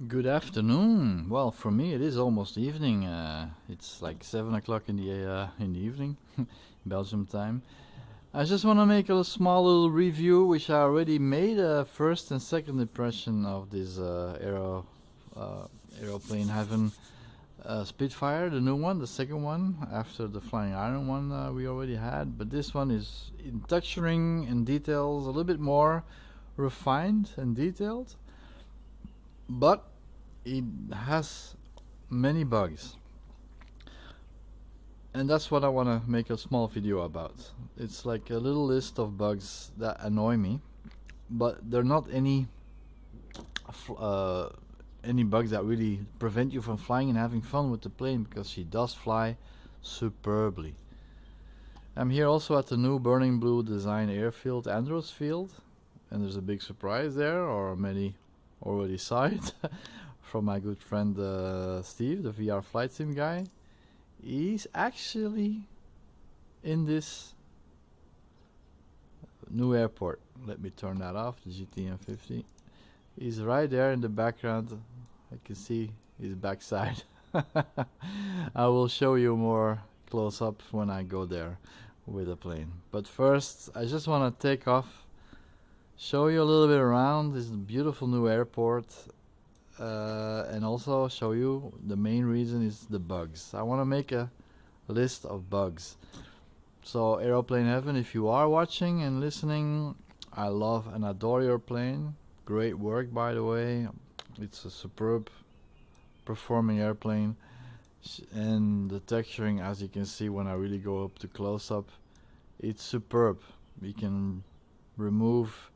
Good afternoon. Well, for me it is almost evening. It's like 7 o'clock in the evening, Belgium time. I just want to make a small little review, which I already made a first and second impression of this aeroplane heaven Spitfire, the new one, the second one after the Flying Iron one we already had. But this one is in texturing and details a little bit more refined and detailed, but it has many bugs, and that's what I want to make a small video about. It's like a little list of bugs that annoy me, but they're not any bugs that really prevent you from flying and having fun with the plane, because she does fly superbly. I'm here also at the new burning blue design airfield Andrewsfield, and there's a big surprise there, or many already saw it from my good friend Steve, the VR flight sim guy. He's actually in this new airport. Let me turn that off, the GTM50. He's right there in the background. I can see his backside. I will show you more close up when I go there with the plane. But first, I just want to take off, show you a little bit around this beautiful new airport, and also show you the main reason is the bugs. I want to make a list of bugs. So Aeroplane Heaven, if you are watching and listening, I love and adore your plane. Great work, by the way. It's a superb performing airplane, and the texturing, as you can see when I really go up to close up, it's superb. We can remove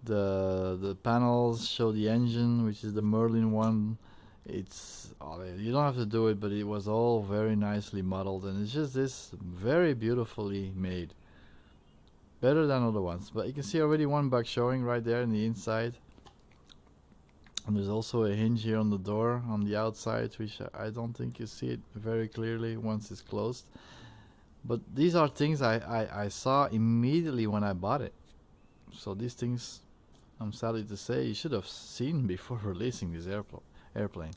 the panels, show the engine, which is the Merlin one. It's you don't have to do it, but it was all very nicely modeled, and it's just this very beautifully made, better than other ones. But you can see already one bug showing right there in the inside, and there's also a hinge here on the door on the outside, which I don't think you see it very clearly once it's closed. But these are things I saw immediately when I bought it. So these things, I'm sadly to say, you should have seen before releasing this airplane.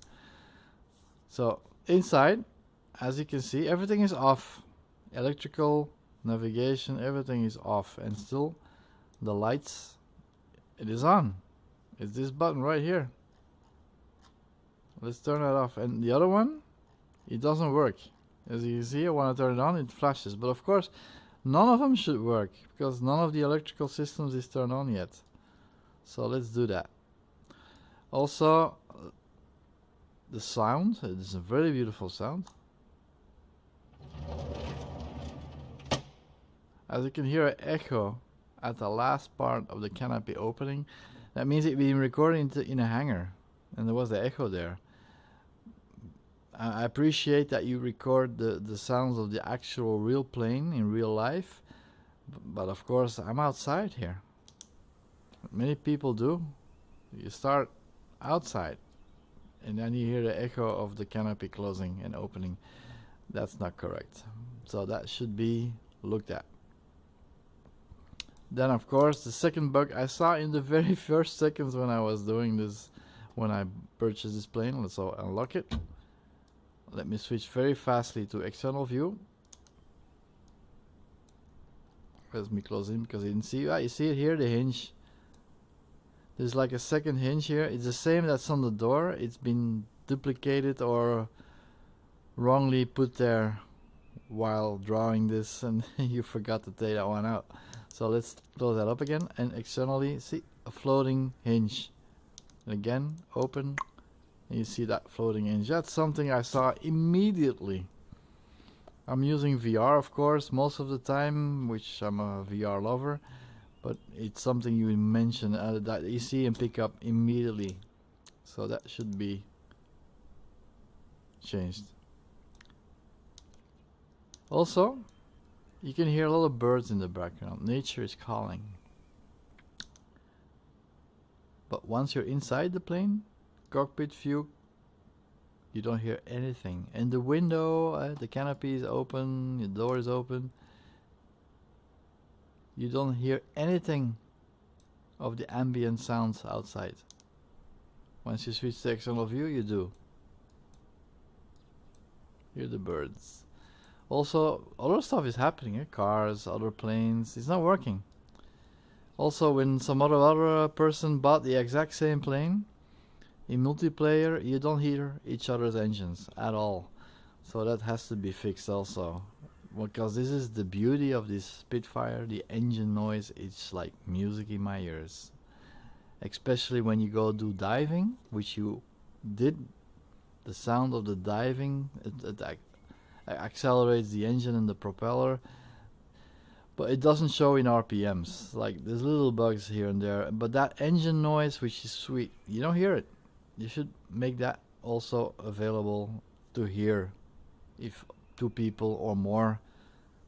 So inside, as you can see, everything is off. Electrical, navigation, everything is off, and still the lights, it is on. It's this button right here. Let's turn it off. And the other one, it doesn't work. As you can see, I want to turn it on, it flashes. But of course, none of them should work, because none of the electrical systems is turned on yet. So let's do that. Also, the sound, it is a very beautiful sound. As you can hear an echo at the last part of the canopy opening. That means it's being recorded in a hangar, and there was the echo there. I appreciate that you record the sounds of the actual real plane in real life, but of course I'm outside here. Many people do. You start outside, and then you hear the echo of the canopy closing and opening. That's not correct. So that should be looked at. Then of course the second bug I saw in the very first seconds when I was doing this, when I purchased this plane. Let's unlock it. Let me switch very fastly to external view. Let me close in because you didn't see. You see it here, the hinge. There's like a second hinge here. It's the same that's on the door. It's been duplicated or wrongly put there while drawing this, and you forgot to take that one out. So let's close that up again, and externally see a floating hinge. And again, open, and you see that floating hinge. That's something I saw immediately. I'm using VR, of course, most of the time, which I'm a VR lover, but it's something you mention that you see and pick up immediately. So that should be changed. Also, you can hear a lot of birds in the background. Nature is calling. But once you're inside the plane, cockpit view, you don't hear anything. And the window, the canopy is open, the door is open. You don't hear anything of the ambient sounds outside. Once you switch to external view, you do. Hear the birds. Also, other stuff is happening. Cars, other planes. It's not working. Also, when some other person bought the exact same plane, in multiplayer, you don't hear each other's engines at all. So that has to be fixed also. Because this is the beauty of this Spitfire, the engine noise, it's like music in my ears. Especially when you go do diving, which you did. The sound of the diving, it accelerates the engine and the propeller. But it doesn't show in RPMs. Like, there's little bugs here and there. But that engine noise, which is sweet, you don't hear it. You should make that also available to hear if two people or more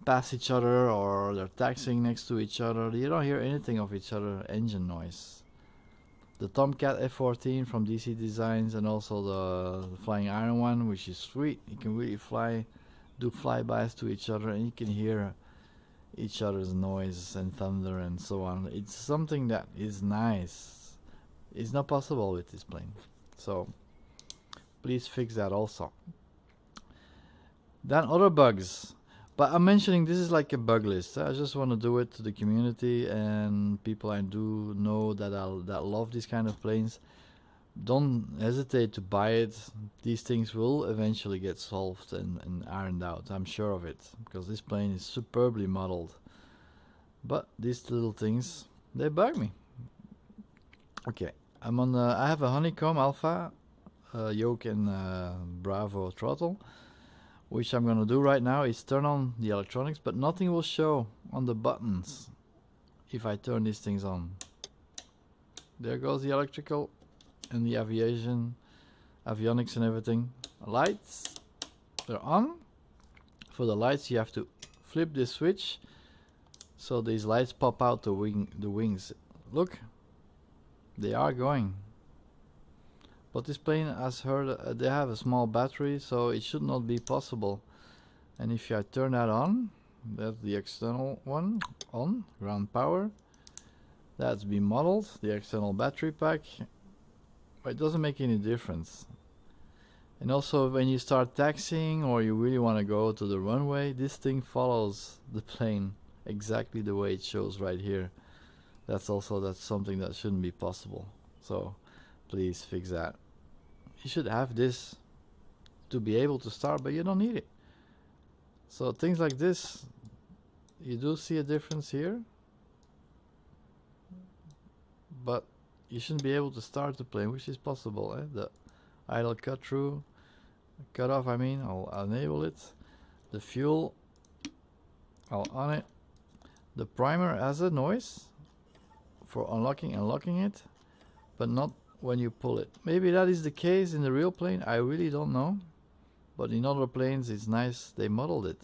pass each other or they're taxiing next to each other. You don't hear anything of each other engine noise. The Tomcat F14 from DC Designs and also the Flying Iron one, which is sweet. You can really fly, do flybys to each other, and you can hear each other's noise and thunder and so on. It's something that is nice. It's not possible with this plane. So please fix that also. Then other bugs. But I'm mentioning this is like a bug list. I just want to do it to the community and people I do know that love these kind of planes. Don't hesitate to buy it. These things will eventually get solved and ironed out. I'm sure of it, because this plane is superbly modeled. But these little things, they bug me. Okay, I'm on. I have a Honeycomb Alpha yoke and Bravo throttle. Which I'm gonna do right now is turn on the electronics, but nothing will show on the buttons if I turn these things on. There goes the electrical and the avionics and everything. Lights, they're on. For the lights you have to flip this switch so these lights pop out the wings. Look, they are going. But this plane, as heard, they have a small battery, so it should not be possible. And if I turn that on, that's the external one on, ground power. That's been modeled, the external battery pack. But it doesn't make any difference. And also when you start taxiing or you really want to go to the runway, this thing follows the plane exactly the way it shows right here. That's something that shouldn't be possible. So please fix that. You should have this to be able to start, but you don't need it. So things like this, you do see a difference here, but you shouldn't be able to start the plane, which is possible. The idle cut off, I mean, I'll enable it. The fuel, I'll on it. The primer has a noise for unlocking and locking it, but not when you pull it. Maybe that is the case in the real plane, I really don't know. But in other planes it's nice they modeled it.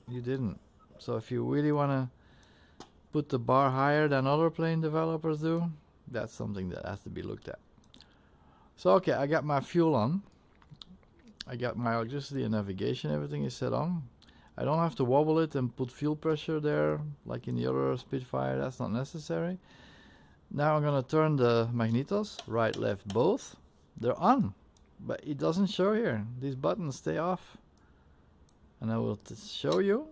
You didn't. So if you really want to put the bar higher than other plane developers do, that's something that has to be looked at. So okay, I got my fuel on. I got my electricity and navigation, everything is set on. I don't have to wobble it and put fuel pressure there like in the other Spitfire, that's not necessary. Now I'm gonna turn the magnetos, right, left, both. They're on, but it doesn't show here. These buttons stay off. And I will show you.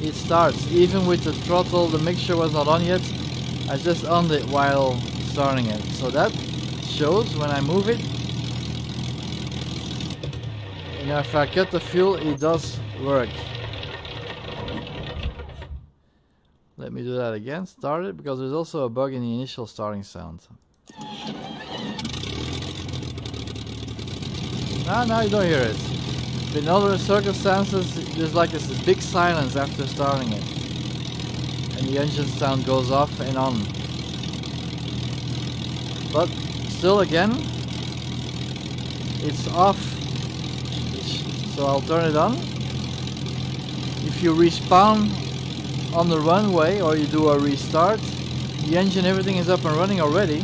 It starts, even with the throttle, the mixture was not on yet. I just on it while starting it. So that shows when I move it. And if I cut the fuel, it does work. Let me do that again, start it, because there's also a bug in the initial starting sound. Now you don't hear it. In other circumstances, there's like this big silence after starting it. And the engine sound goes off and on. But still again, it's off. So I'll turn it on. If you respawn on the runway or you do a restart, the engine, everything is up and running already,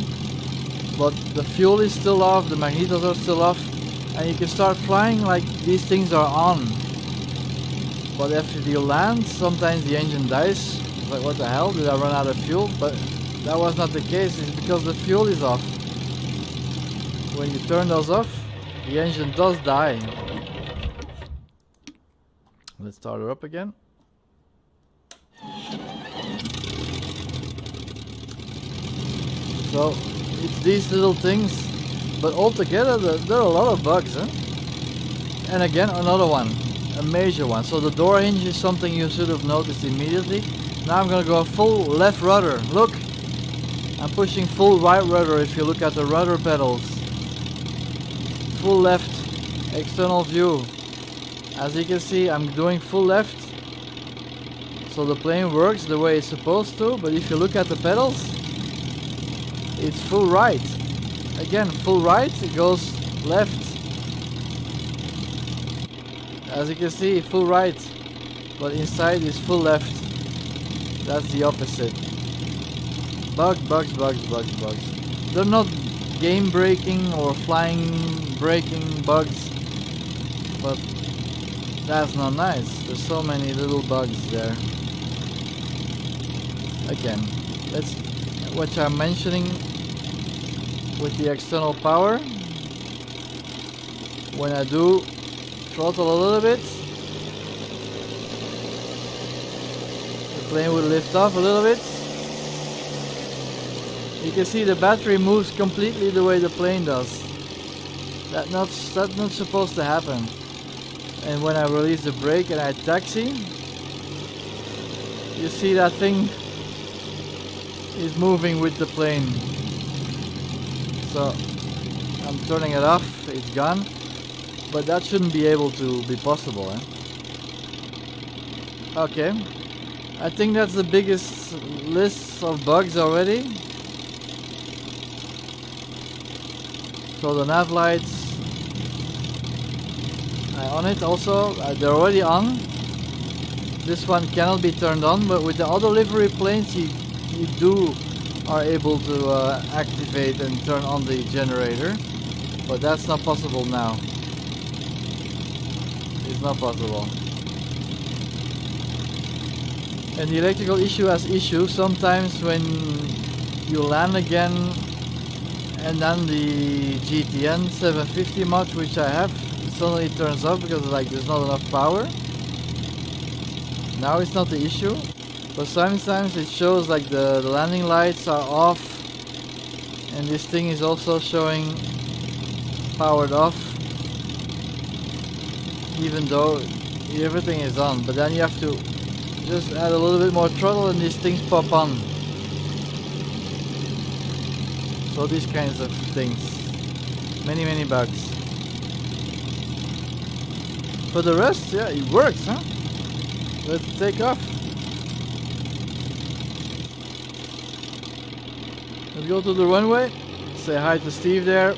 but the fuel is still off, the magnetos are still off, and you can start flying like these things are on. But after you land, sometimes the engine dies. It's like, what the hell, did I run out of fuel? But that was not the case. It's because the fuel is off. When you turn those off, the engine does die. Let's start her up again. So it's these little things, but altogether there are a lot of bugs, huh? And again, another one, a major one. So the door hinge is something you should have noticed immediately. Now I'm gonna go full left rudder. Look, I'm pushing full right rudder if you look at the rudder pedals. Full left, external view. As you can see, I'm doing full left. So the plane works the way it's supposed to, but if you look at the pedals, it's full right. Again, full right, it goes left. As you can see, full right, but inside is full left. That's the opposite. Bugs. They're not game breaking or flying breaking bugs, but that's not nice. There's so many little bugs there. Again, that's what I'm mentioning with the external power. When I do throttle a little bit, the plane will lift off a little bit. You can see the battery moves completely the way the plane does. That's not supposed to happen. And when I release the brake and I taxi, you see that thing is moving with the plane. So I'm turning it off, it's gone. But that shouldn't be able to be possible, eh? Okay, I think that's the biggest list of bugs already. So the nav lights, I on it also, they're already on. This one cannot be turned on, but with the other livery planes you are able to activate and turn on the generator, but that's not possible now. It's not possible. And the electrical issue has issues sometimes when you land again, and then the GTN 750 mod, which I have, suddenly turns off because like there's not enough power. Now it's not the issue, but sometimes it shows like the landing lights are off, and this thing is also showing powered off, even though everything is on. But then you have to just add a little bit more throttle and these things pop on. So these kinds of things, many bugs. For the rest, yeah, it works, huh? Let's take off. Let's go to the runway. Say hi to Steve there.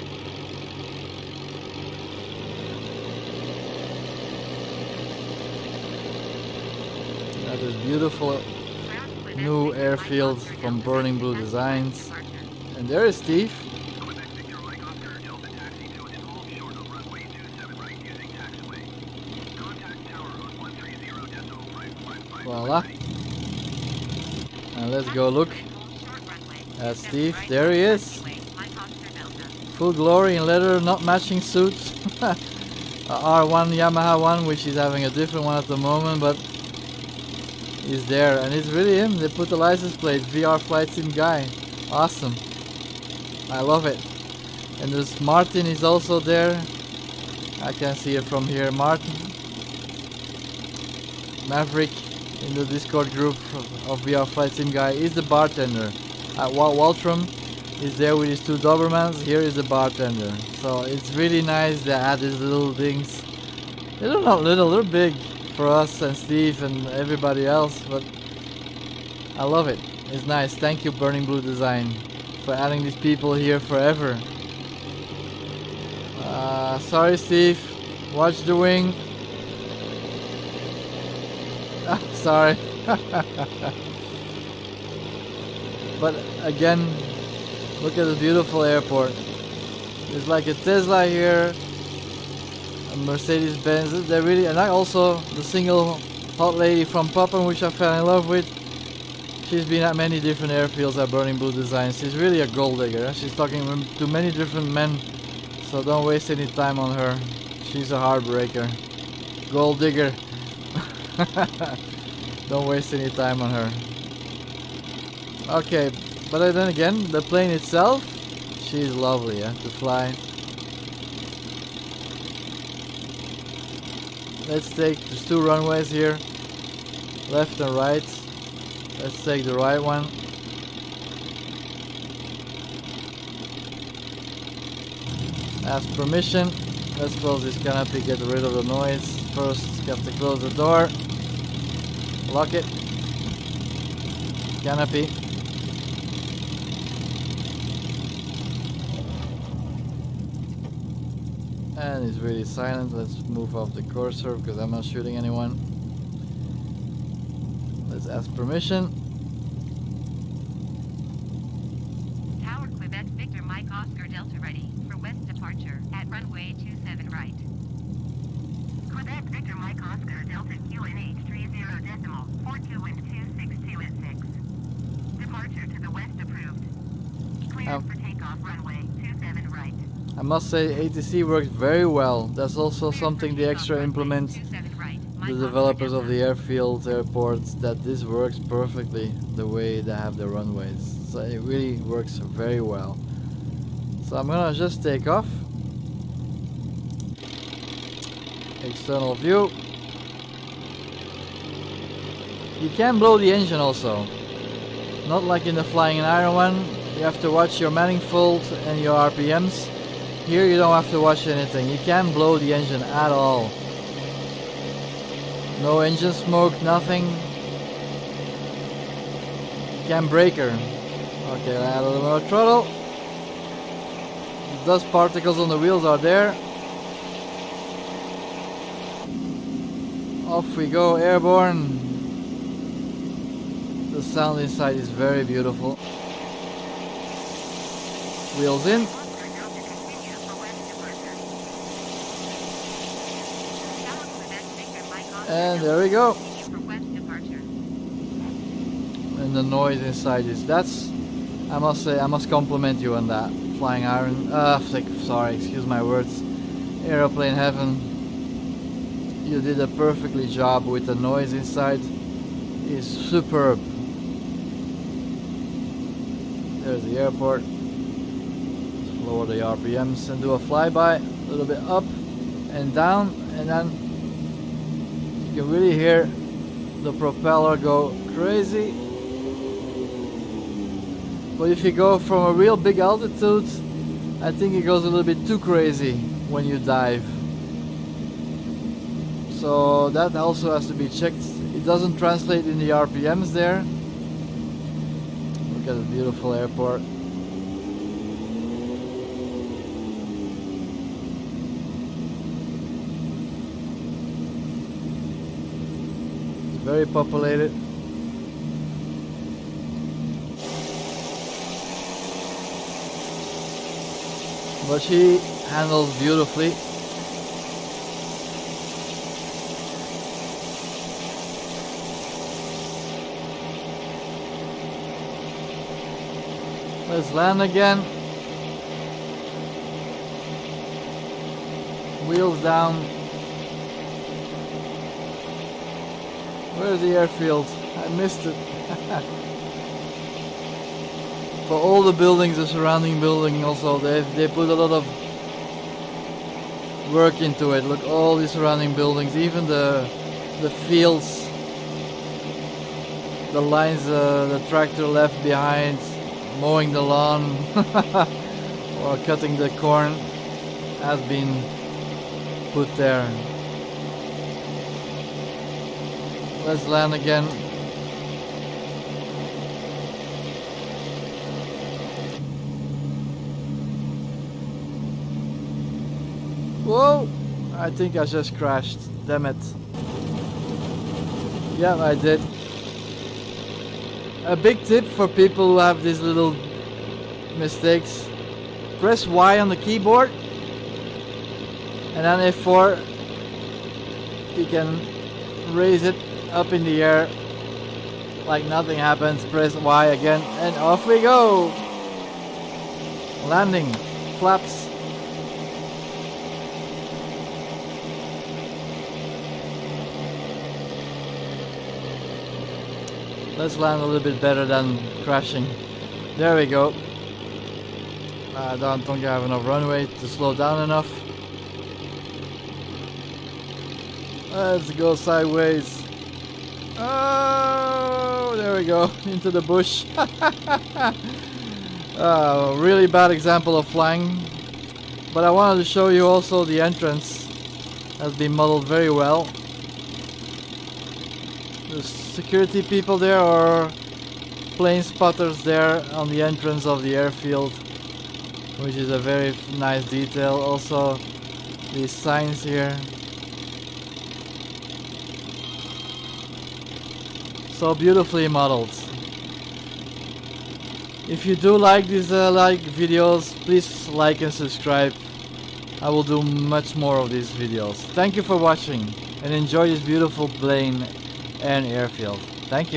That is beautiful new airfield from Burning Blue Designs. And there is Steve. Voila. And let's go look at Steve. There he is. Full glory in leather, not matching suit. R1 Yamaha one, which is having a different one at the moment, but he's there. And it's really him. They put the license plate, VR Flight Sim guy. Awesome. I love it. And there's Martin is also there. I can see it from here. Martin. Maverick in the Discord group of VR Flight Sim guy is the bartender. Waltram is there with his two Dobermans. Here is the bartender. So it's really nice they add these little things. They're not little, they're big for us and Steve and everybody else, but I love it. It's nice. Thank you, Burning Blue Design, for adding these people here forever. Sorry, Steve. Watch the wing. Sorry. But again, look at the beautiful airport. There's like a Tesla here, a Mercedes-Benz. They're really, and I also the single hot lady from Poppen, which I fell in love with. She's been at many different airfields at Burning Blue Designs. She's really a gold digger. She's talking to many different men, so don't waste any time on her. She's a heartbreaker. Gold digger. Don't waste any time on her. Okay, but then again, the plane itself, she's lovely, yeah, to fly. Let's take, there's two runways here, left and right. Let's take the right one. Ask permission. Let's close this canopy, get rid of the noise. First, you have to close the door. Lock it. Canopy. And it's really silent. Let's move off the cursor because I'm not shooting anyone. Let's ask permission. Tower Quebec Victor Mike Oscar Delta ready for west departure at runway 27 right. Quebec Victor Mike Oscar Delta QNH 30 decimal 42 wind 262 at 6. Departure to the west approved. Clearance for takeoff runway 27 right. I must say ATC works very well. That's also something they extra implement, the developers of the airfield, airports, that this works perfectly the way they have the runways. So it really works very well. So I'm gonna just take off. External view. You can blow the engine also. Not like in the Flying Iron one. You have to watch your manifold and your RPMs. Here you don't have to watch anything. You can't blow the engine at all. No engine smoke, nothing. You can't brake her. Okay, add a little more throttle. The dust particles on the wheels are there. Off we go, airborne. The sound inside is very beautiful. Wheels in. And there we go. And the noise inside is, that's, I must say, I must compliment you on that. Flying Iron, sorry, excuse my words. Aeroplane Heaven. You did a perfectly job with the noise inside. It's superb. There's the airport. Let's lower the RPMs and do a flyby. A little bit up and down, and then you can really hear the propeller go crazy. But if you go from a real big altitude, I think it goes a little bit too crazy when you dive. So that also has to be checked. It doesn't translate in the RPMs there. Look at the beautiful airport. Very populated. But she handles beautifully. Let's land again. Wheels down. Where's the airfield? I missed it. But all the buildings, the surrounding building also, they put a lot of work into it. Look, all the surrounding buildings, even the fields, the lines the tractor left behind, mowing the lawn or cutting the corn, has been put there. Let's land again. Whoa! I think I just crashed. Damn it. Yeah, I did. A big tip for people who have these little mistakes. Press Y on the keyboard and then F4. You can raise it up in the air like nothing happens. Press Y again and off we go. Landing, flaps. Let's land a little bit better than crashing. There we go. I don't think I have enough runway to slow down enough. Let's go sideways. Oh, there we go, into the bush. Really bad example of flying. But I wanted to show you also the entrance has been modeled very well. The security people there or plane spotters there on the entrance of the airfield, which is a very nice detail. Also these signs here. So beautifully modeled. If you do like these videos, please like and subscribe. I will do much more of these videos. Thank you for watching and enjoy this beautiful plane and airfield. Thank you.